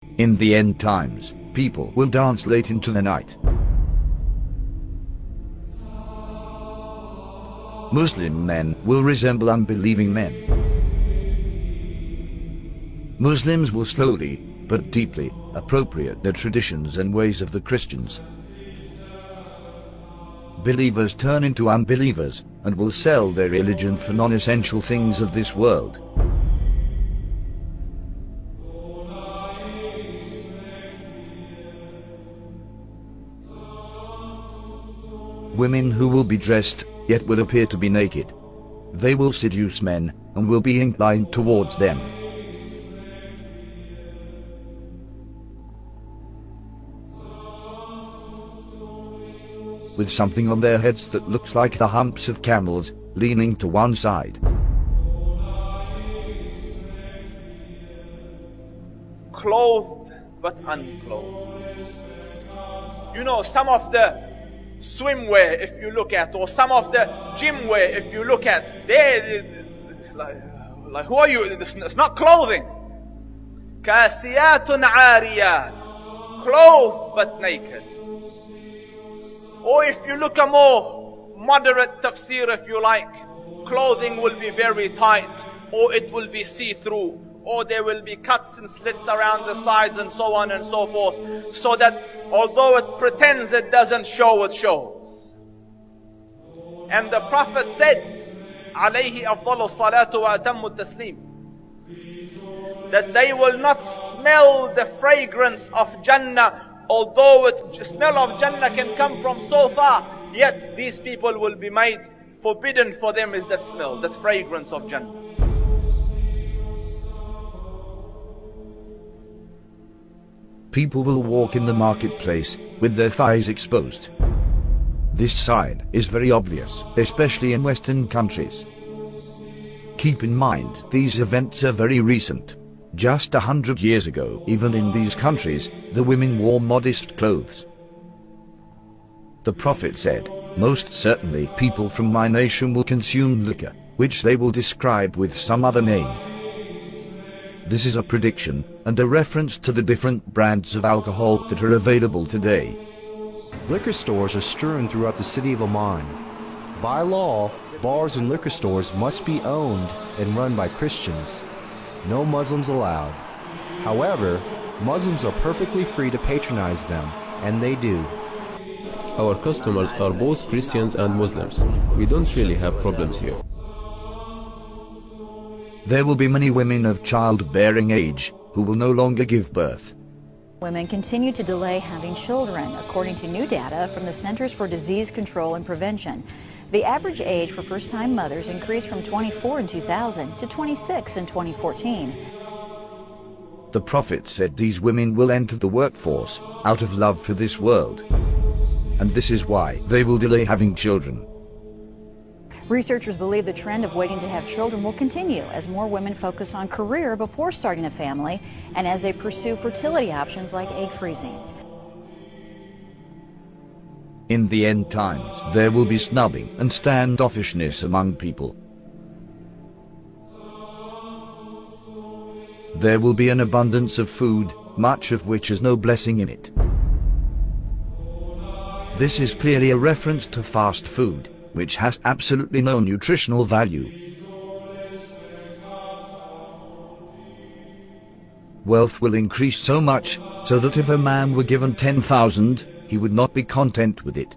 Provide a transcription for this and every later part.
In the end times, people will dance late into the night. Muslim men will resemble unbelieving men. Muslims will slowly, but deeply, appropriate the traditions and ways of the Christians. Believers turn into unbelievers, and will sell their religion for non-essential things of this world. Women who will be dressed, yet will appear to be naked. They will seduce men, and will be inclined towards them. With something on their heads that looks like the humps of camels, leaning to one side. Clothed but unclothed. You know, some of the swimwear, if you look at, or some of the gym wear, if you look at, like who are you? It's not clothing. Kasiyatun ariyat, clothed but naked. Or if you look a more moderate tafsir, if you like, clothing will be very tight, or it will be see-through, or there will be cuts and slits around the sides and so on and so forth, so that although it pretends it doesn't show, it shows. And the Prophet said, alayhi afdalu salatu wa atammu taslim, that they will not smell the fragrance of Jannah. Although the smell of Jannah can come from so far, yet these people will be made forbidden for them is that smell, that fragrance of Jannah. People will walk in the marketplace with their thighs exposed. This sign is very obvious, especially in Western countries. Keep in mind, these events are very recent. Just 100 years ago, even in these countries, the women wore modest clothes. The Prophet said, "Most certainly people from my nation will consume liquor, which they will describe with some other name." This is a prediction, and a reference to the different brands of alcohol that are available today. Liquor stores are strewn throughout the city of Amman. By law, bars and liquor stores must be owned and run by Christians. No Muslims allowed. However, Muslims are perfectly free to patronize them, and they do. Our customers are both Christians and Muslims. We don't really have problems here. There will be many women of childbearing age who will no longer give birth. Women continue to delay having children, according to new data from the Centers for Disease Control and Prevention. The average age for first-time mothers increased from 24 in 2000 to 26 in 2014. The Prophet said these women will enter the workforce out of love for this world. And this is why they will delay having children. Researchers believe the trend of waiting to have children will continue as more women focus on career before starting a family and as they pursue fertility options like egg freezing. In the end times, there will be snubbing and standoffishness among people. There will be an abundance of food, much of which has no blessing in it. This is clearly a reference to fast food, which has absolutely no nutritional value. Wealth will increase so much, so that if a man were given 10,000, he would not be content with it.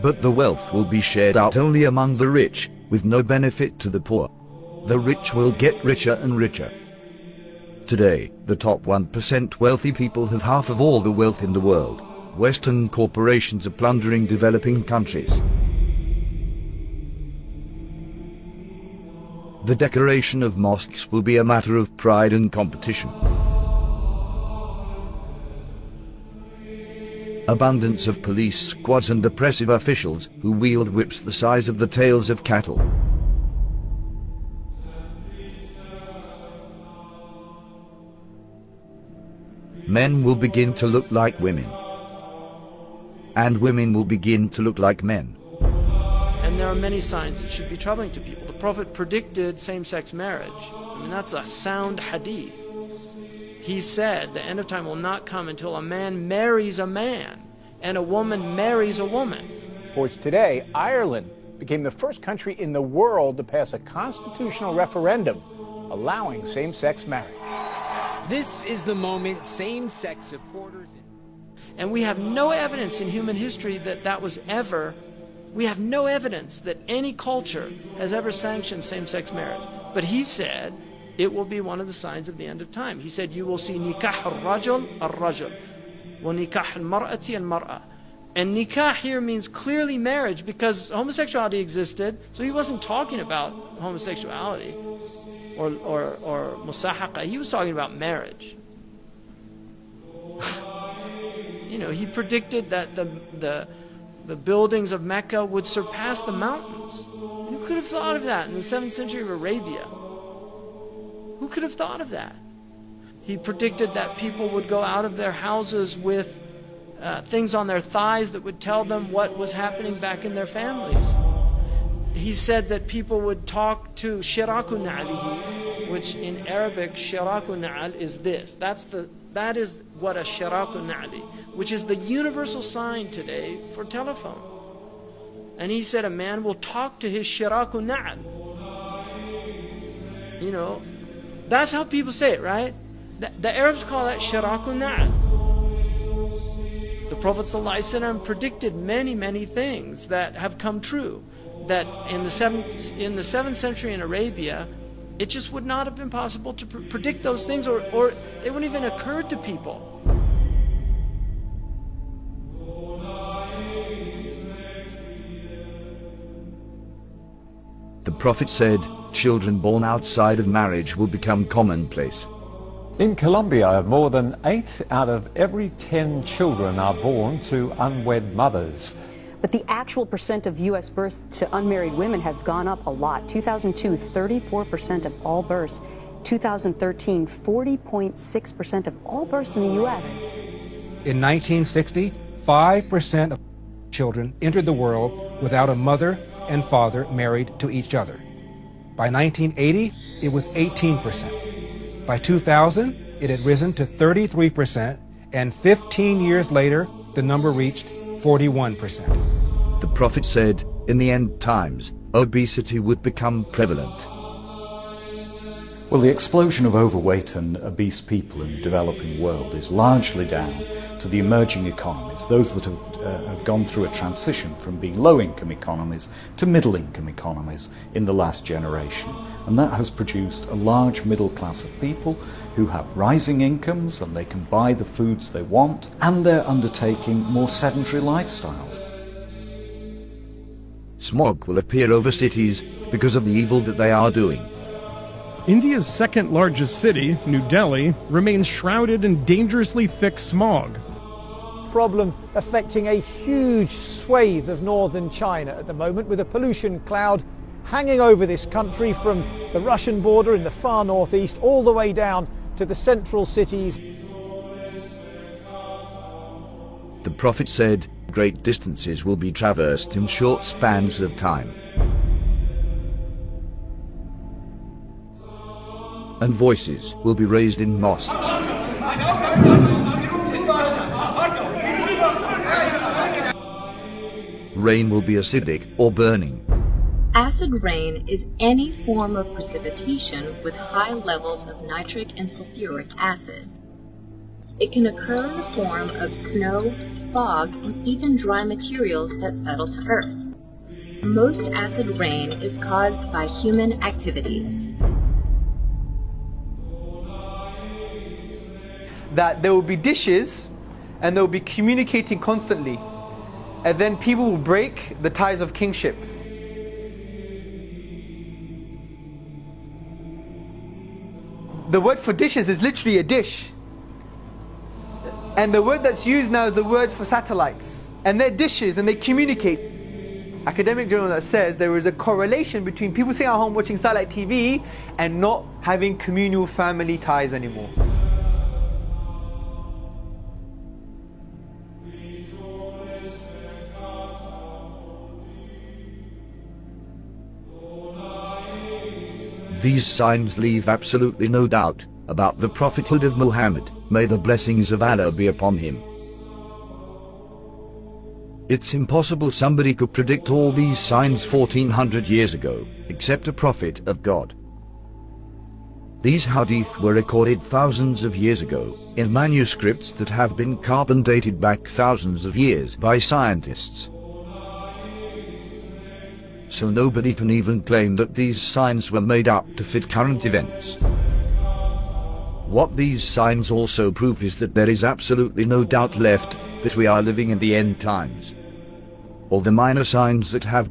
But the wealth will be shared out only among the rich, with no benefit to the poor. The rich will get richer and richer. Today, the top 1% wealthy people have half of all the wealth in the world. Western corporations are plundering developing countries. The decoration of mosques will be a matter of pride and competition. Abundance of police squads and oppressive officials who wield whips the size of the tails of cattle. Men will begin to look like women, and women will begin to look like men. And there are many signs that should be troubling to people. The Prophet predicted same-sex marriage. I mean, that's a sound hadith. He said the end of time will not come until a man marries a man and a woman marries a woman. Reports today, Ireland became the first country in the world to pass a constitutional referendum allowing same-sex marriage. This is the moment same-sex supporters... And we have no evidence in human history that that was ever... We have no evidence that any culture has ever sanctioned same-sex marriage. But he said it will be one of the signs of the end of time. He said you will see nikah al-rajul al-rajul, wa nikah al-mar'ati al-mar'a. And nikah here means clearly marriage, because homosexuality existed, so he wasn't talking about homosexuality or musahaqa. He was talking about marriage. You know, he predicted that the buildings of Mecca would surpass the mountains. And who could have thought of that in the 7th century of Arabia? Who could have thought of that? He predicted that people would go out of their houses with things on their thighs that would tell them what was happening back in their families. He said that people would talk to shiraku na'alihi, which in Arabic, shiraku na'al is this. That is what a shiraku na'ali, which is the universal sign today for telephone. And he said a man will talk to his shiraku na'al. You know, that's how people say it, right? The Arabs call that shiraku na'al. The Prophet ﷺ predicted many, many things that have come true. That in the 7th century in Arabia, it just would not have been possible to predict those things, or they wouldn't even occur to people. The Prophet said, children born outside of marriage will become commonplace. In Colombia, more than 8 out of every 10 children are born to unwed mothers. But the actual percent of U.S. births to unmarried women has gone up a lot. 2002, 34% of all births. 2013, 40.6% of all births in the U.S. In 1960, 5% of children entered the world without a mother and father married to each other. By 1980, it was 18%. By 2000, it had risen to 33%, and 15 years later, the number reached 41%. The Prophet said, in the end times, obesity would become prevalent. Well, the explosion of overweight and obese people in the developing world is largely down to the emerging economies, those that have gone through a transition from being low-income economies to middle-income economies in the last generation. And that has produced a large middle class of people who have rising incomes and they can buy the foods they want, and they're undertaking more sedentary lifestyles. Smog will appear over cities because of the evil that they are doing. India's second largest city, New Delhi, remains shrouded in dangerously thick smog. Problem affecting a huge swathe of northern China at the moment, with a pollution cloud hanging over this country from the Russian border in the far northeast all the way down to the central cities. The Prophet said, great distances will be traversed in short spans of time. And voices will be raised in mosques. Rain will be acidic or burning. Acid rain is any form of precipitation with high levels of nitric and sulfuric acids. It can occur in the form of snow, fog, and even dry materials that settle to earth. Most acid rain is caused by human activities. That there will be dishes and they will be communicating constantly, and then people will break the ties of kingship. The word for dishes is literally a dish, and the word that's used now is the word for satellites, and they're dishes and they communicate. Academic journal that says there is a correlation between people sitting at home watching satellite TV and not having communal family ties anymore. These signs leave absolutely no doubt about the prophethood of Muhammad, may the blessings of Allah be upon him. It's impossible somebody could predict all these signs 1400 years ago, except a prophet of God. These hadith were recorded thousands of years ago, in manuscripts that have been carbon dated back thousands of years by scientists. So nobody can even claim that these signs were made up to fit current events. What these signs also prove is that there is absolutely no doubt left that we are living in the end times. All the minor signs that have